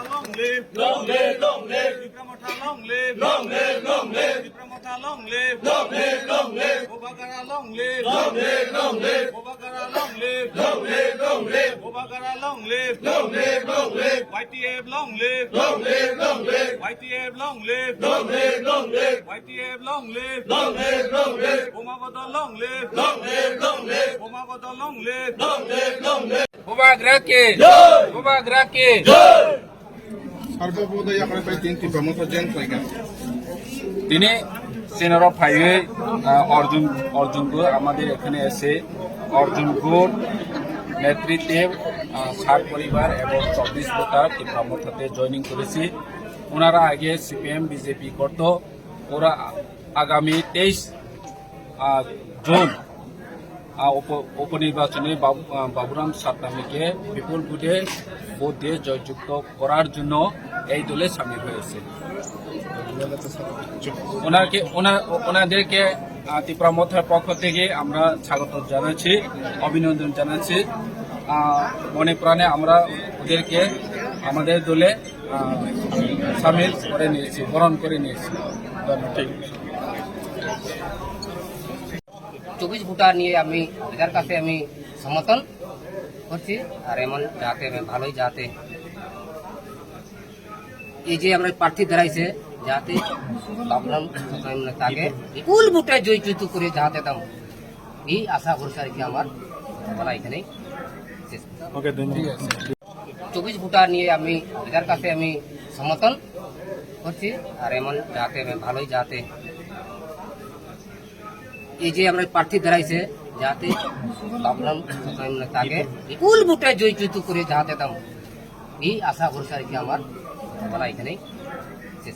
long live, long live, long live. Vipramotha long live, long live, long live. Vipramotha long live, long live, long live. Obagara long live, long live, long live. Obagara long live, long live, long live. Obagara long live, long live, long live. YTF long live, long live, long live. YTF long live, long live, long live. YTF long live, long live, long live. Bomabata long live, long live, long live. Bomabata long live, long live, long live. Umagrake, umagrake. সর্ববোধই আপনার প্রায় 3টি প্রমুখ gen কইকা তিনি সেনার ফাইয়ে অর্জুনকে আমাদের এখানে এসে অর্জুনগুর নেতৃত্বে সার পরিবার এবং 24 ভোটার তীব্রমথাতে জয়েনিং করেছি। ওনারা আগে সিপিএম বিজেপি করত, ওরা আগামী 23 জুন উপনির্বাচনে বাবুরাম সাতনামীকে বিপুল ভোট দিয়ে জয়যুক্ত করার জন্য এই দলে সামিল হয়েছে। ওনাদেরকে তীব্রমথার পক্ষ থেকে আমরা স্বাগত জানাচ্ছি, অভিনন্দন জানাচ্ছি। মনে প্রাণে আমরা ওদেরকে আমাদের দলে সামিল করে নিয়েছি, বরণ করে নিয়েছি। ধন্যবাদ। 24 ভোটার নিয়ে আমি এদের কাছে আমি সমর্থন করছি। আর এমন যাতে ভালোই যাতে এই যে আমরা প্রার্থী দাঁড়াইছে যাতে বাবুরাম তাকে বিপুল ভোটে জয়যুক্ত করে যাতে দাম এই আশা ভরসা রেখে আমার বলা এখানেই শেষ। 24 ভোটার নিয়ে আমি এদের কাছে আমি সমর্থন করছি। আর এমন যাতে ভালোই যাতে এই যে আমরা প্রার্থী দাঁড়াইছে যাতে বাবুরাম তাকে বিপুল ভোটে জয়যুক্ত করে যাতে দাম এই আশা ভরসা রেখে আমার বলা এখানেই শেষ।